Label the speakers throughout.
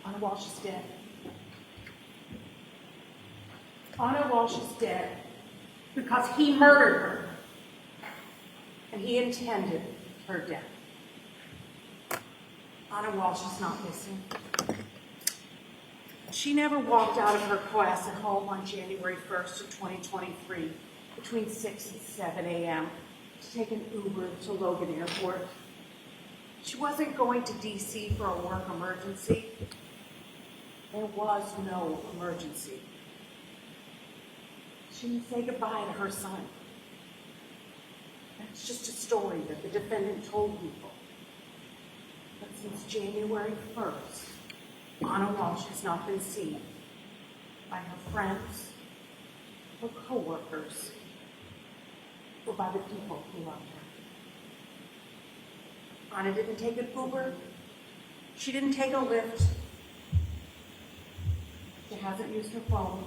Speaker 1: Anna Walshe is dead. Anna Walshe is dead because he murdered her. And he intended her death. Anna Walshe is not missing. She never walked out of her Cohasset home on January 1st of 2023 between 6 and 7 a.m. to take an Uber to Logan Airport. She wasn't going to D.C. for a work emergency. There was no emergency. She didn't say goodbye to her son. That's just a story that the defendant told people. But since January 1st, Anna Walshe has not been seen by her friends, her co-workers, or by the people who loved her. Anna didn't take an Uber. She didn't take a Lyft. She hasn't used her phone.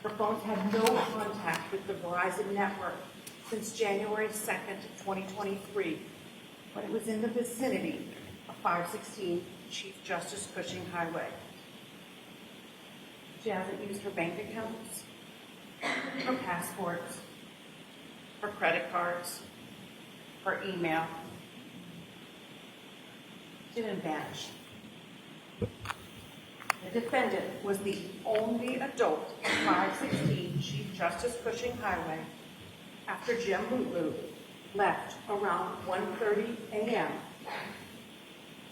Speaker 1: Her phone's had no contact with the Verizon network since January 2nd, 2023, when it was in the vicinity of 516 Chief Justice Cushing Highway. She hasn't used her bank accounts, her passports, her credit cards, her email. She didn't vanish. The defendant was the only adult in 516 Chief Justice Cushing Highway after Jim Bootloop left around 1:30 a.m.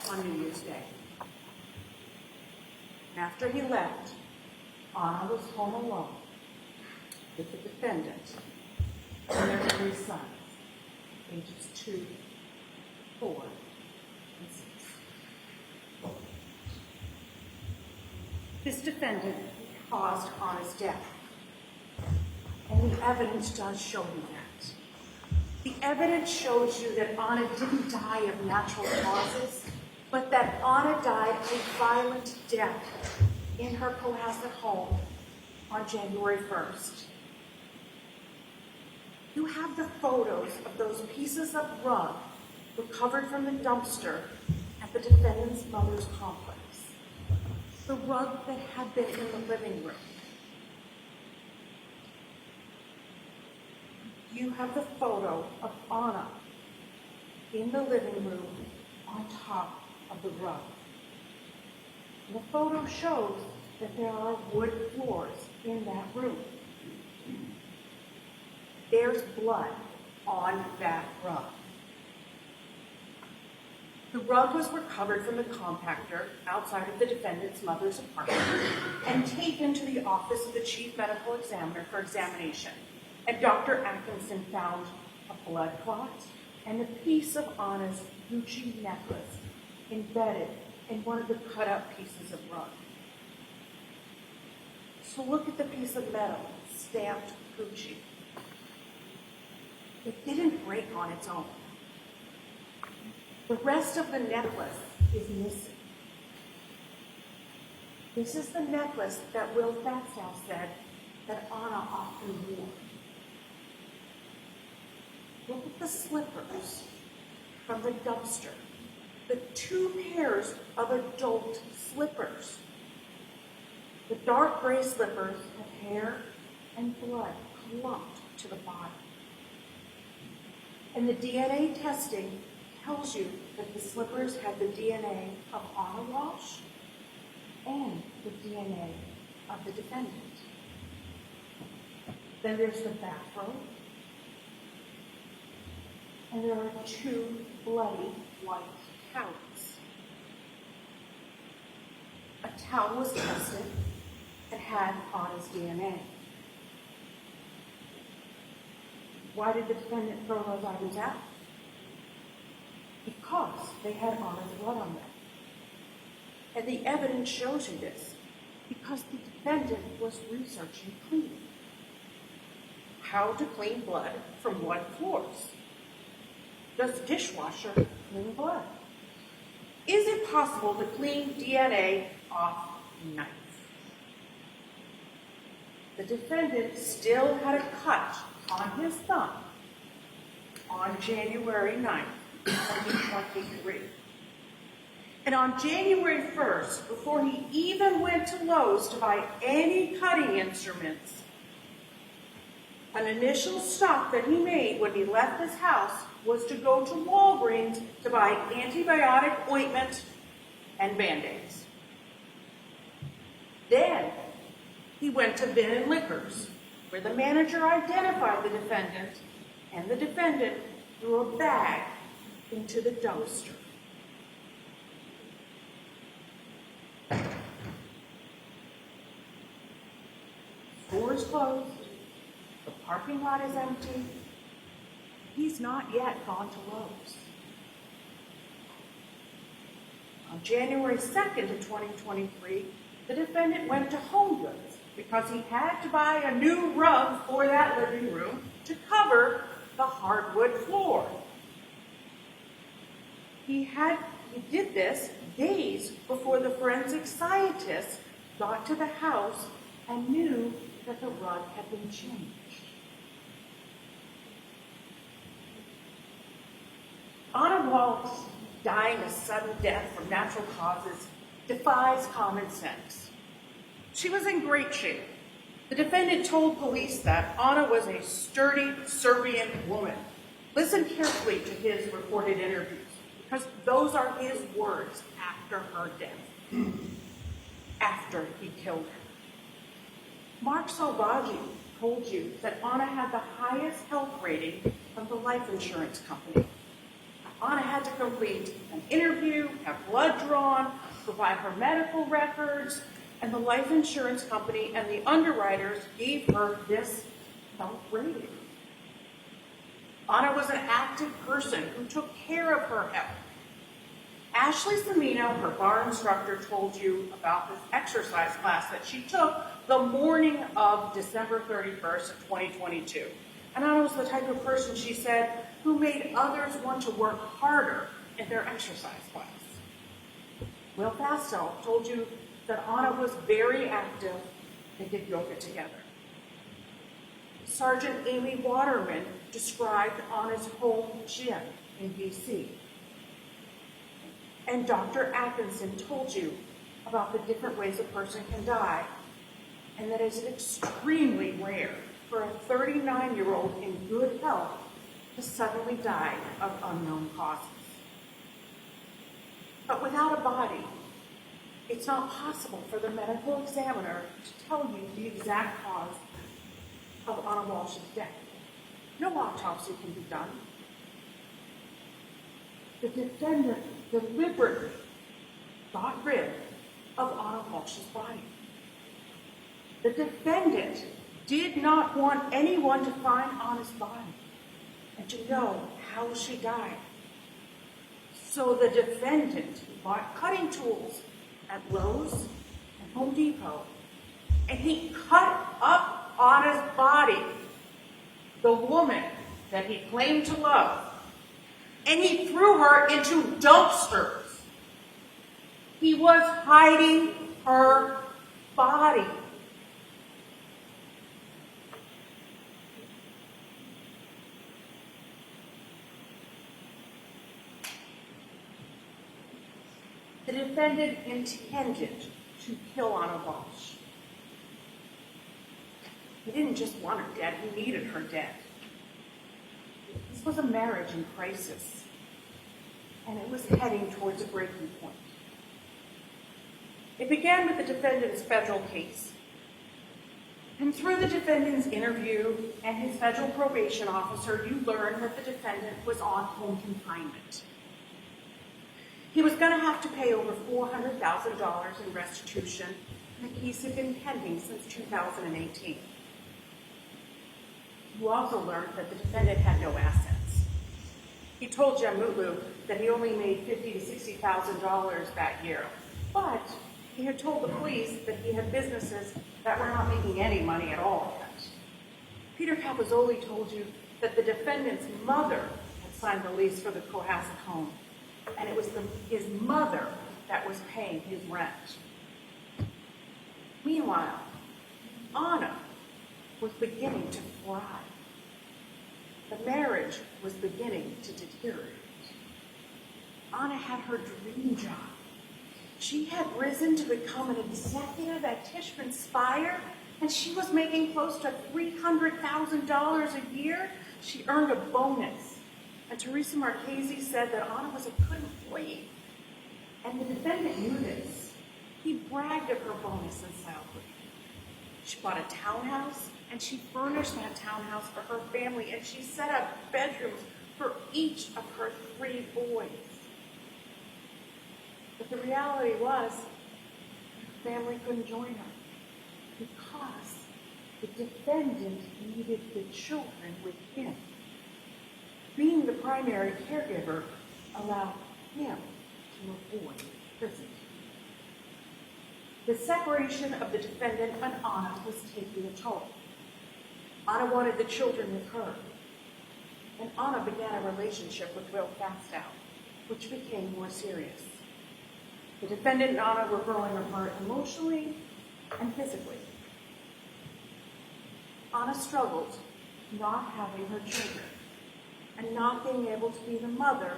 Speaker 1: on New Year's Day. And after he left, Anna was home alone with the defendant and their 3 sons, ages 2, 4, and 6. This defendant caused Anna's death, and the evidence does show you that. The evidence shows you that Anna didn't die of natural causes, but that Anna died a violent death in her Cohasset home on January 1st. You have the photos of those pieces of rug recovered from the dumpster at the defendant's mother's complex. The rug that had been in the living room. You have the photo of Anna in the living room on top of the rug. And the photo shows that there are wood floors in that room. There's blood on that rug. The rug was recovered from the compactor outside of the defendant's mother's apartment and taken to the office of the chief medical examiner for examination. And Dr. Atkinson found a blood clot and a piece of Anna's Gucci necklace embedded in one of the cut-up pieces of rug. So look at the piece of metal stamped Gucci. It didn't break on its own. The rest of the necklace is missing. This is the necklace that Will Fatsow said that Anna often wore. Look at the slippers from the dumpster. The 2 pairs of adult slippers. The dark gray slippers have hair and blood clumped to the bottom. And the DNA testing tells you that the slippers had the DNA of Anna Walshe and the DNA of the defendant. Then there's the bathrobe. And there are 2 bloody white towels. A towel was tested and had Anna's DNA. Why did the defendant throw those items out? Because they had Anna's blood on them. And the evidence shows you this because the defendant was researching cleaning. How to clean blood from what floors? Does the dishwasher clean blood? Is it possible to clean DNA off knife? The defendant still had a cut on his thumb on January 9th, 2023. And on January 1st, before he even went to Lowe's to buy any cutting instruments, an initial stop that he made when he left his house was to go to Walgreens to buy antibiotic ointment and Band-Aids. Then he went to Vin and Liquors, where the manager identified the defendant, and the defendant threw a bag into the dumpster. Store is closed. The parking lot is empty. He's not yet gone to Lowe's. On January 2nd of 2023, the defendant went to Home Goods because he had to buy a new rug for that living room to cover the hardwood floor. He did this days before the forensic scientists got to the house and knew that the rug had been changed. Anne Yas dying a sudden death from natural causes defies common sense. She was in great shape. The defendant told police that Anna was a sturdy Serbian woman. Listen carefully to his recorded interviews, because those are his words after her death, after he killed her. Mark Salvaggi told you that Anna had the highest health rating of the life insurance company. Anna had to complete an interview, have blood drawn, provide her medical records, and the life insurance company and the underwriters gave her this health rating. Anna was an active person who took care of her health. Ashley Semino, her bar instructor, told you about this exercise class that she took the morning of December 31st of 2022. And Anna was the type of person, she said, who made others want to work harder in their exercise class. Will Fastel told you that Anna was very active and did yoga together. Sergeant Amy Waterman described Anna's home gym in BC. And Dr. Atkinson told you about the different ways a person can die, and that it's extremely rare for a 39-year-old in good health to suddenly die of unknown causes. But without a body, it's not possible for the medical examiner to tell you the exact cause of Anne Walshe's death. No autopsy can be done. The defendant deliberately got rid of Anne Walshe's body. The defendant did not want anyone to find Anna's body and to know how she died. So the defendant bought cutting tools at Lowe's and Home Depot, and he cut up Anna's body, the woman that he claimed to love, and he threw her into dumpsters. He was hiding her body. The defendant intended to kill Anne Walshe. He didn't just want her dead, he needed her dead. This was a marriage in crisis, and it was heading towards a breaking point. It began with the defendant's federal case. And through the defendant's interview and his federal probation officer, you learned that the defendant was on home confinement. He was going to have to pay over $400,000 in restitution, and the case had been pending since 2018. You also learned that the defendant had no assets. He told Jamulu that he only made $50,000 to $60,000 that year, but he had told the police that he had businesses that were not making any money at all yet. Peter Capozzoli told you that the defendant's mother had signed the lease for the Cohasset home, and it was his mother that was paying his rent. Meanwhile, Anna was beginning to thrive. The marriage was beginning to deteriorate. Anna had her dream job She had risen to become an executive at Tishman Speyer, and she was making close to $300,000 a year. She earned a bonus. And Teresa Marchese said that Anna was a good employee. And the defendant knew this. He bragged of her bonus and salary. She bought a townhouse, and she furnished that townhouse for her family, and she set up bedrooms for each of her 3 boys. But the reality was, her family couldn't join her because the defendant needed the children with him. Being the primary caregiver allowed him to avoid prison. The separation of the defendant and Anna was taking a toll. Anna wanted the children with her, and Anna began a relationship with Will Fastow, which became more serious. The defendant and Anna were growing apart emotionally and physically. Anna struggled not having her children and not being able to be the mother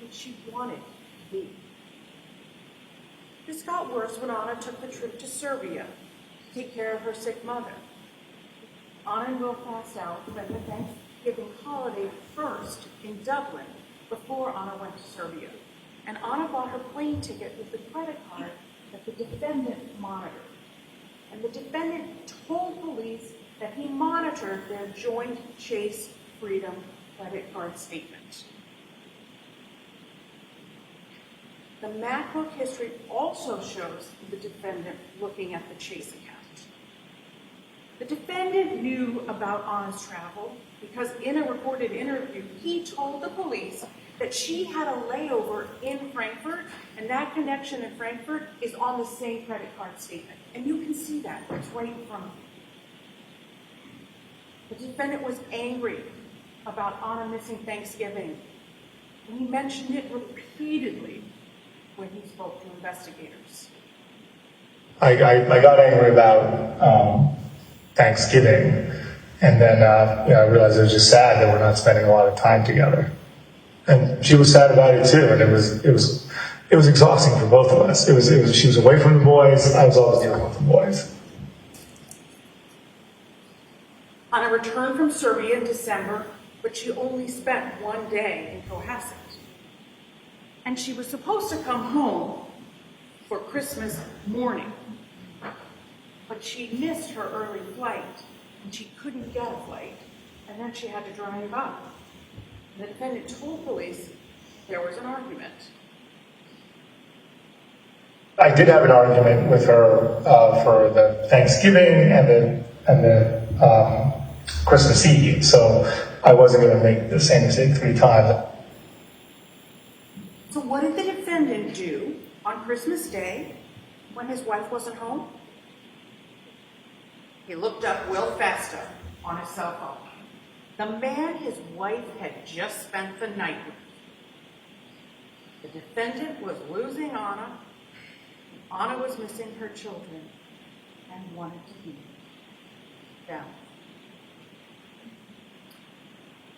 Speaker 1: that she wanted to be. This got worse when Anna took the trip to Serbia to take care of her sick mother. Anna and Will Fastow spent the Thanksgiving holiday first in Dublin before Anna went to Serbia. And Anna bought her plane ticket with the credit card that the defendant monitored. And the defendant told police that he monitored their joint Chase Freedom credit card statement. The MacBook history also shows the defendant looking at the Chase account. The defendant knew about Anna's travel because in a recorded interview, he told the police that she had a layover in Frankfurt, and that connection in Frankfurt is on the same credit card statement. And you can see that. It's right in front of you. The defendant was angry about Anna missing Thanksgiving, and he mentioned it repeatedly when he spoke to investigators.
Speaker 2: I got angry about Thanksgiving, and then I realized it was just sad that we're not spending a lot of time together. And she was sad about it too, and it was exhausting for both of us. She was away from the boys. I was always dealing with the boys.
Speaker 1: Anna returned from Serbia in December, but she only spent 1 day in Cohasset. And she was supposed to come home for Christmas morning, but she missed her early flight, and she couldn't get a flight, and then she had to drive up. The defendant told police there was an argument.
Speaker 2: I did have an argument with her for the Thanksgiving and the Christmas Eve, so I wasn't going to make the same mistake 3 times.
Speaker 1: So what did the defendant do on Christmas Day when his wife wasn't home? He looked up Will Fastow on his cell phone. The man his wife had just spent the night with. The defendant was losing Anna. Anna was missing her children and wanted to be them.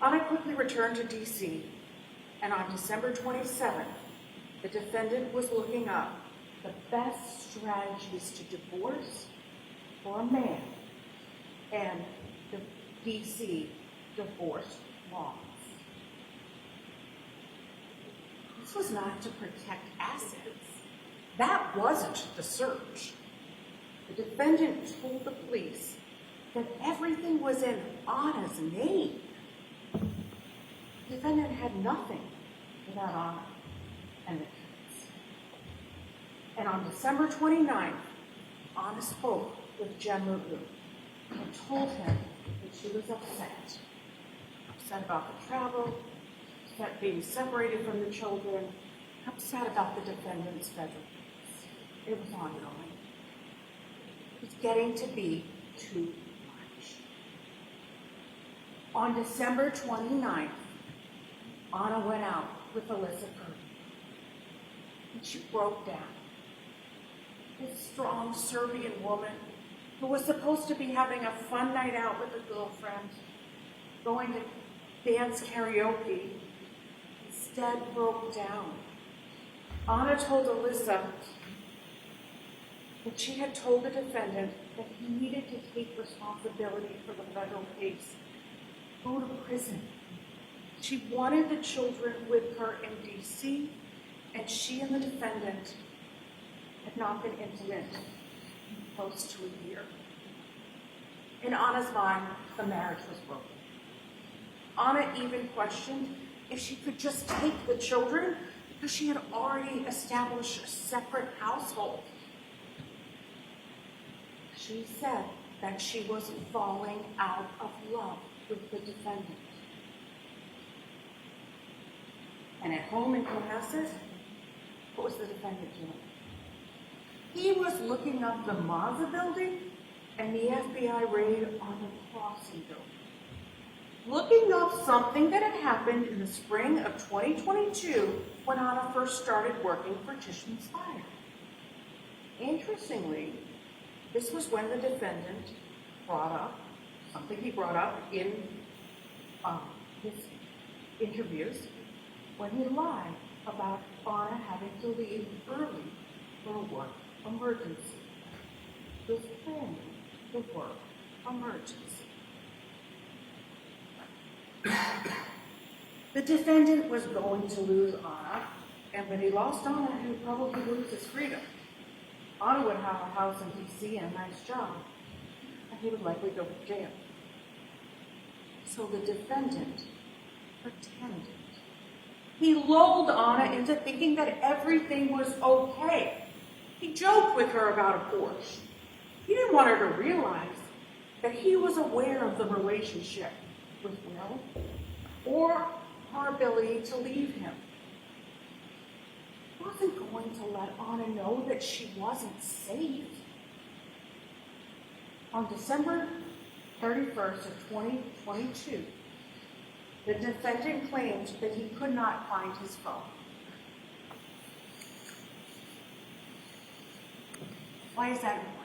Speaker 1: Anna quickly returned to D.C., and on December 27th, the defendant was looking up the best strategies to divorce for a man and the D.C. divorce laws. This was not to protect assets. That wasn't the search. The defendant told the police that everything was in Anna's name. The defendant had nothing without Anna and the kids. And on December 29th, Anna spoke with Jen Mutu and told him that she was upset. Upset about the travel, upset being separated from the children, upset about the defendant's federal case. It was ongoing. It was getting to be too much. On December 29th, Anna went out with Alyssa Curtin, and she broke down. This strong Serbian woman who was supposed to be having a fun night out with a girlfriend, going to dance karaoke, instead broke down. Anna told Alyssa that she had told the defendant that he needed to take responsibility for the federal case, go to prison. She wanted the children with her in D.C., and she and the defendant had not been intimate in close to a year. In Anna's mind, the marriage was broken. Anna even questioned if she could just take the children because she had already established a separate household. She said that she was falling out of love with the defendant. And at home in Cohasset, what was the defendant doing? He was looking up the Mazda building and the FBI raid on the Crossing building. Looking up something that had happened in the spring of 2022 when Anna first started working for Tishman Speyer. Interestingly, this was when the defendant brought up something he brought up in his interviews when he lied about Anna having to leave early for a work emergency. He was planning the work emergency. The defendant was going to lose Anna, and when he lost Anna, he would probably lose his freedom. Anna would have a house in D.C. and a nice job, and he would likely go to jail. So the defendant pretended. He lulled Anna into thinking that everything was okay. He joked with her about a Porsche. He didn't want her to realize that he was aware of the relationship with Will or her ability to leave him. He wasn't going to let Anna know that she wasn't safe. On December 31st of 2022, the defendant claimed that he could not find his phone. Why is that important?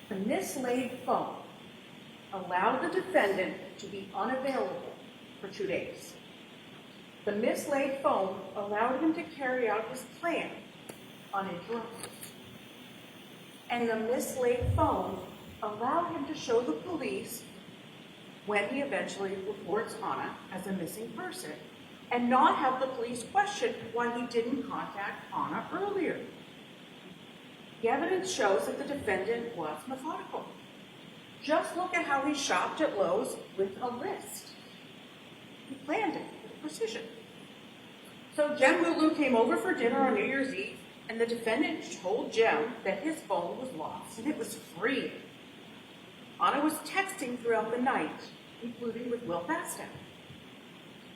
Speaker 1: The mislaid phone allowed the defendant to be unavailable for 2 days. The mislaid phone allowed him to carry out his plan uninterrupted. And the mislaid phone allowed him to show the police when he eventually reports Anna as a missing person and not have the police question why he didn't contact Anna earlier. The evidence shows that the defendant was methodical. Just look at how he shopped at Lowe's with a list. He planned it with precision. So Jem Lulu came over for dinner on New Year's Eve, and the defendant told Jem that his phone was lost and it was free. Anna was texting throughout the night, including with Will Bastow.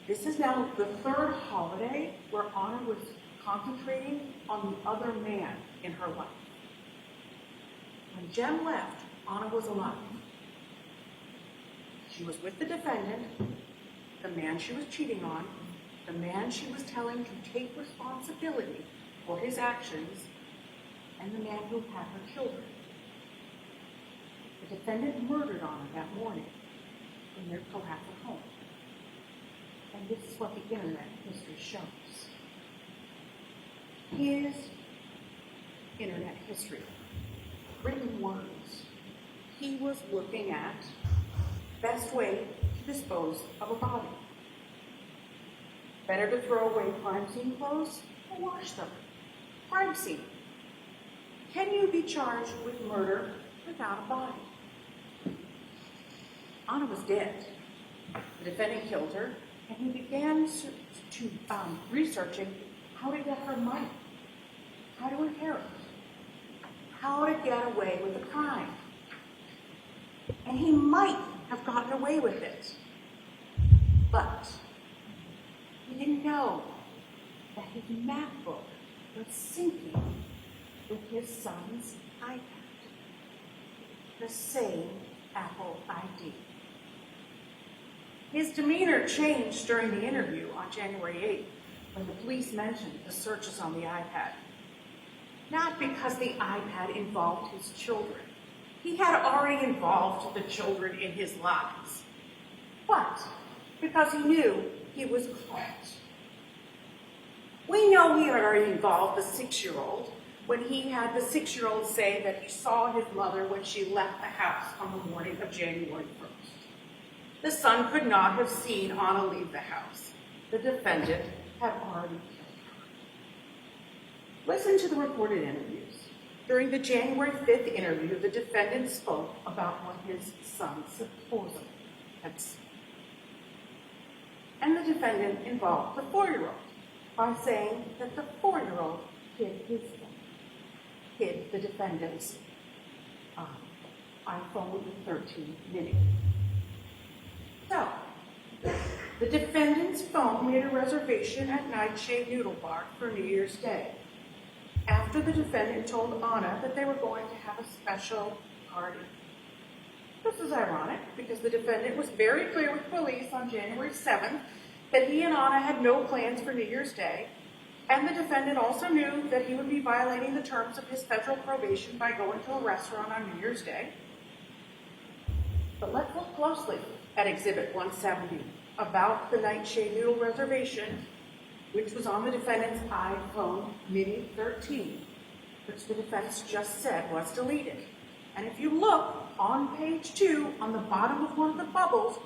Speaker 1: This is now the third holiday where Anna was concentrating on the other man in her life. When Jem left, Anna was alive. She was with the defendant, the man she was cheating on, the man she was telling to take responsibility for his actions, and the man who had her children. The defendant murdered Anna that morning in their Cohasset home. And this is what the internet history shows. His internet history, written words, he was looking at best way to dispose of a body. Better to throw away crime scene clothes or wash them. Crime scene. Can you be charged with murder without a body? Anna was dead. The defendant killed her, and he began researching how to get her money, how to inherit, how to get away with the crime. And he might have gotten away with it, but he didn't know that his MacBook was syncing with his son's iPad, the same Apple ID. His demeanor changed during the interview on January 8th when the police mentioned the searches on the iPad. Not because the iPad involved his children. He had already involved the children in his lives. But because he knew he was caught. We know he had already involved the 6-year-old when he had the 6-year-old say that he saw his mother when she left the house on the morning of January 1st. The son could not have seen Anna leave the house. The defendant had already killed her. Listen to the recorded interviews. During the January 5th interview, the defendant spoke about what his son supposedly had seen. And the defendant involved the 4-year-old by saying that the 4-year-old hid the defendant's iPhone 13 mini. So, the defendant's phone made a reservation at Nightshade Noodle Bar for New Year's Day, after the defendant told Anna that they were going to have a special party. This is ironic because the defendant was very clear with police on January 7th that he and Anna had no plans for New Year's Day, and the defendant also knew that he would be violating the terms of his federal probation by going to a restaurant on New Year's Day. But let's look closely at Exhibit 170 about the Nightshade Noodle reservation, which was on the defendant's iPhone Mini 13, which the defense just said was deleted. And if you look on page 2, on the bottom of one of the bubbles,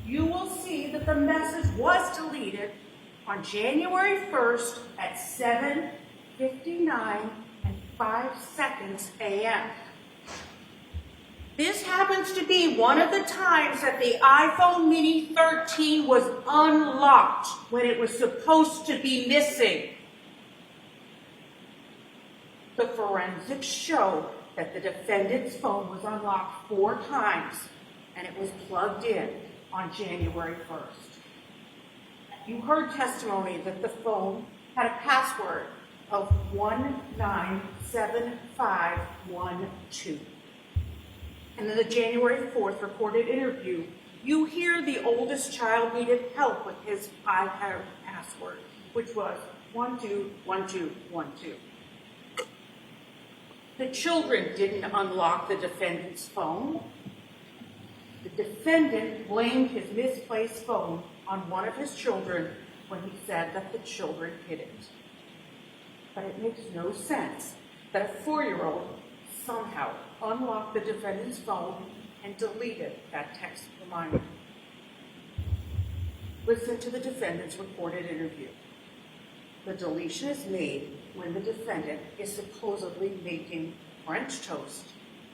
Speaker 1: you will see that the message was deleted on January 1st at 7:59 and 5 seconds a.m. This happens to be one of the times that the iPhone Mini 13 was unlocked when it was supposed to be missing. The forensics show that the defendant's phone was unlocked 4 times and it was plugged in on January 1st. You heard testimony that the phone had a password of 197512. And in the January 4th recorded interview, you hear the oldest child needed help with his iPad password, which was 121212. The children didn't unlock the defendant's phone. The defendant blamed his misplaced phone on one of his children when he said that the children hid it. But it makes no sense that a 4-year-old somehow unlocked the defendant's phone and deleted that text reminder. Listen to the defendant's recorded interview. The deletion is made when the defendant is supposedly making French toast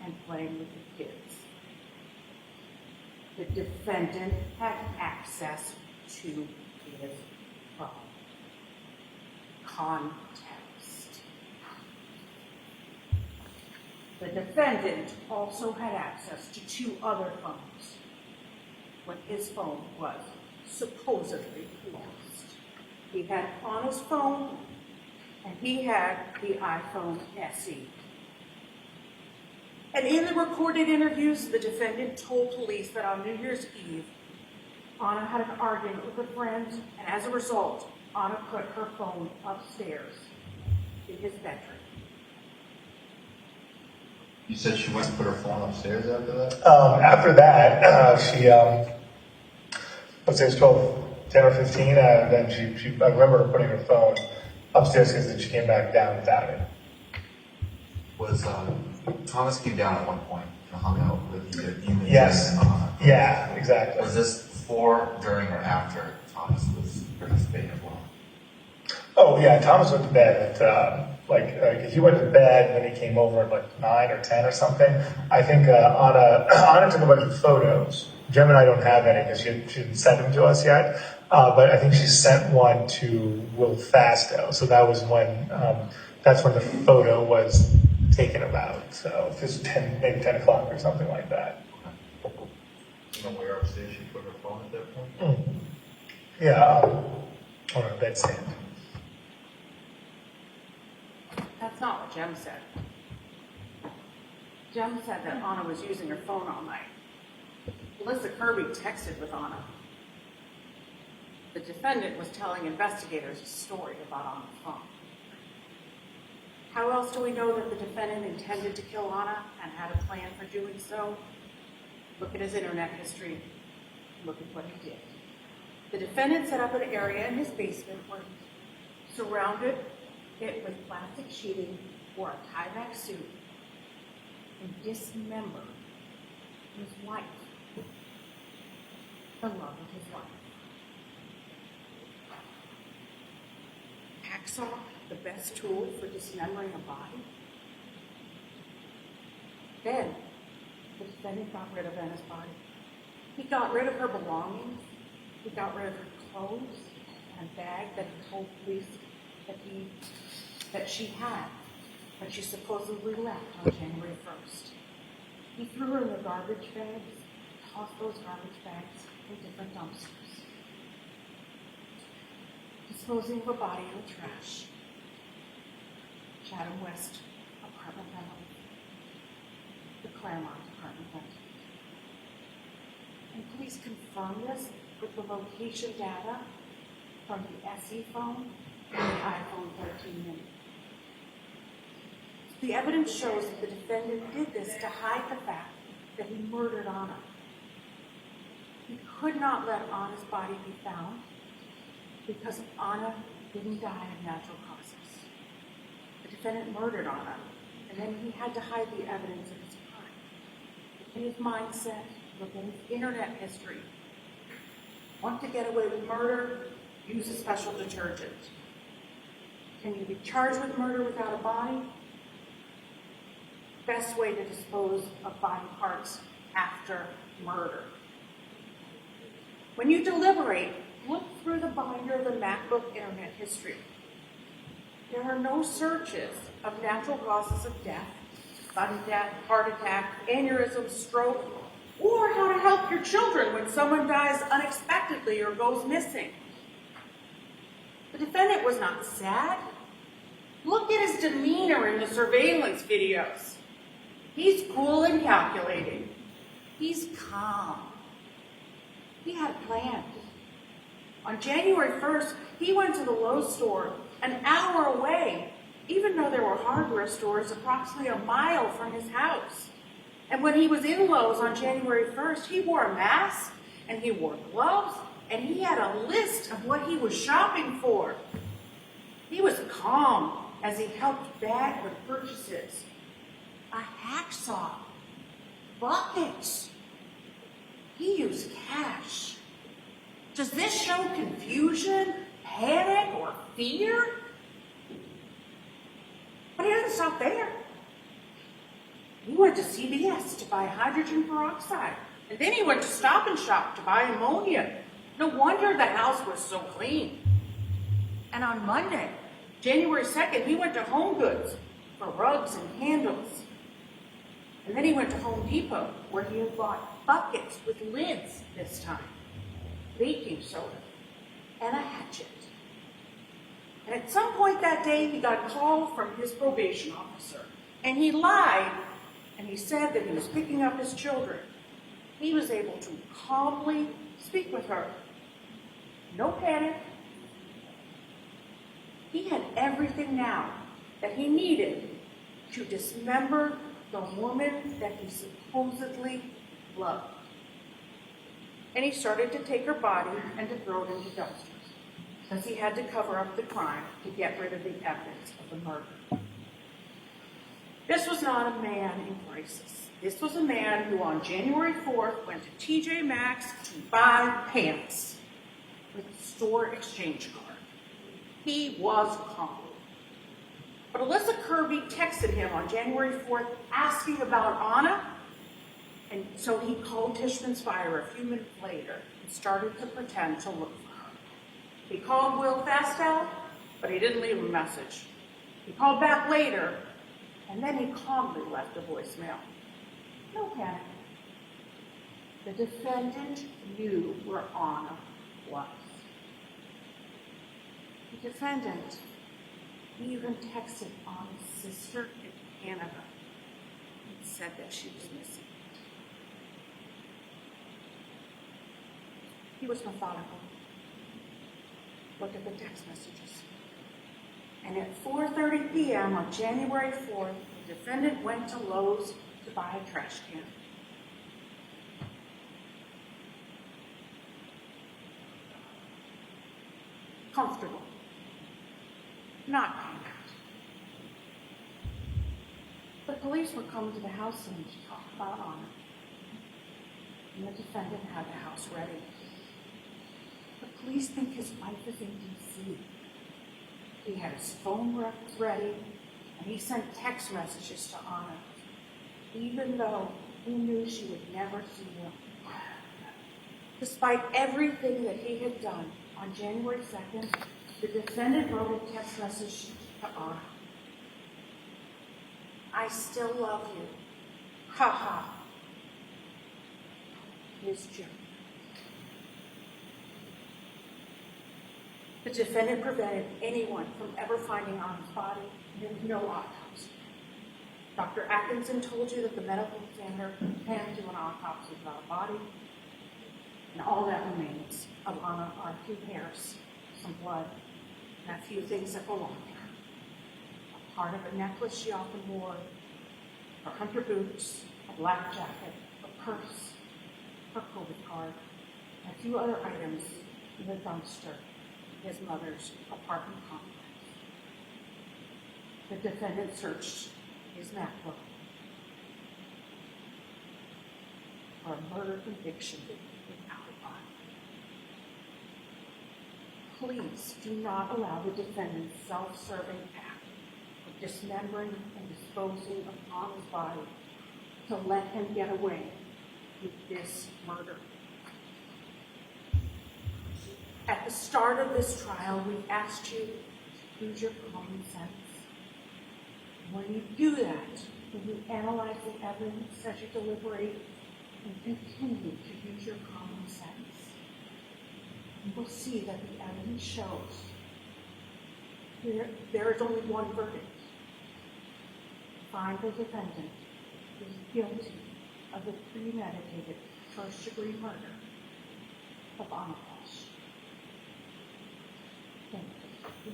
Speaker 1: and playing with the kids. The defendant had access to his phone. Context. The defendant also had access to 2 other phones when his phone was supposedly lost. He had Anna's phone and he had the iPhone SE. And in the recorded interviews, the defendant told police that on New Year's Eve, Anna had an argument with a friend, and as a result, Anna put her phone upstairs in his bedroom.
Speaker 3: You said she went and put her phone upstairs after that?
Speaker 2: After that, she, let's say it's 10 or 15, then she, I remember her putting her phone upstairs because then she came back down without it.
Speaker 3: Was, Thomas came down at one point and hung out with you.
Speaker 2: Yes. Yeah, exactly.
Speaker 3: Was this before, during, or after Thomas was participating as well?
Speaker 2: Oh, yeah, Thomas went to bed at, he went to bed when he came over at 9 or 10 or something. I think Anna took a bunch of photos. Jem and I don't have any because she didn't send them to us yet. But I think she sent one to Will Fasto. So that was when, that's when the photo was taken about. So it was maybe 10 o'clock or something like that.
Speaker 3: You know where upstairs she put her phone at that point?
Speaker 2: Yeah, on her bedstand.
Speaker 1: That's not what Jem said. Jem said that Anna was using her phone all night. Melissa Kirby texted with Anna. The defendant was telling investigators a story about Anna's phone. How else do we know that the defendant intended to kill Anna and had a plan for doing so? Look at his internet history. Look at what he did. The defendant set up an area in his basement where he surrounded it with plastic sheeting or a tie-back suit and dismember his wife, the love of his life. Hacksaw, the best tool for dismembering a body? Then, the defendant got rid of Anna's body. He got rid of her belongings. He got rid of her clothes and bag that he told police that she had, but she supposedly left on January 1st. He threw her in the garbage bags, tossed those garbage bags in different dumpsters, disposing of a body in the trash. Chatham West apartment rental, the Claremont apartment rental. And police confirm this with the location data from the SE phone and the iPhone 13 mini. The evidence shows that the defendant did this to hide the fact that he murdered Anna. He could not let Anna's body be found because Anna didn't die of natural causes. The defendant murdered Anna, and then he had to hide the evidence of his crime. Look at his mindset, look at his internet history. Want to get away with murder? Use a special detergent. Can you be charged with murder without a body? Best way to dispose of body parts after murder. When you deliberate, look through the binder of the MacBook internet history. There are no searches of natural causes of death, sudden death, heart attack, aneurysm, stroke, or how to help your children when someone dies unexpectedly or goes missing. The defendant was not sad. Look at his demeanor in the surveillance videos. He's cool and calculating. He's calm. He had a plan. On January 1st, he went to the Lowe's store an hour away, even though there were hardware stores approximately a mile from his house. And when he was in Lowe's on January 1st, he wore a mask and he wore gloves and he had a list of what he was shopping for. He was calm as he helped bag the purchases. A hacksaw, buckets. He used cash. Does this show confusion, panic, or fear? But he didn't stop there. He went to CVS to buy hydrogen peroxide. And then he went to Stop and Shop to buy ammonia. No wonder the house was so clean. And on Monday, January 2nd, he went to Home Goods for rugs and handles. And then he went to Home Depot, where he had bought buckets with lids this time, baking soda, and a hatchet. And at some point that day, he got a call from his probation officer. And he lied, and he said that he was picking up his children. He was able to calmly speak with her. No panic. He had everything now that he needed to dismember the woman that he supposedly loved. And he started to take her body and to throw it into dumpsters, because he had to cover up the crime to get rid of the evidence of the murder. This was not a man in crisis. This was a man who on January 4th went to TJ Maxx to buy pants with a store exchange card. He was calm. But Alyssa Kirby texted him on January 4th asking about Anna, and so he called Tishman's Fire a few minutes later and started to pretend to look for her. He called Will Fastow, but he didn't leave a message. He called back later, and then he calmly left a voicemail. No panic. The defendant knew where Anna was. The defendant even texted Anna's sister in Canada and said that she was missing. He was methodical. Look at the text messages. And at 4:30 p.m. on January 4th, the defendant went to Lowe's to buy a trash can. Comfortable. Not panicked. police were coming to the house and to talk about Anna. And the defendant had the house ready. The police think his wife is in D.C. He had his phone ready, and he sent text messages to Anna, even though he knew she would never see him. Despite everything that he had done, on January 2nd, the defendant wrote a text message to Anna. I still love you. Ha ha. His joke. The defendant prevented anyone from ever finding Anna's body. There was no autopsy. Dr. Atkinson told you that the medical examiner can do an autopsy without a body, and all that remains of Anna are a few hairs, some blood, and a few things that belong to her. A part of a necklace she often wore, her hunter boots, a black jacket, a purse, her COVID card, and a few other items in the dumpster in his mother's apartment complex. The defendant searched his MacBook for a murder conviction without a body. Please do not allow the defendant's self-serving act of dismembering and disposing of Anna's body to let him get away with this murder. At the start of this trial, we asked you to use your common sense. When you do that, when you analyze the evidence as you deliberate and continue to use your common sense, you will see that the evidence shows there is only one verdict. Find the defendant is guilty of the premeditated first-degree murder of Anna Walshe. Thank you.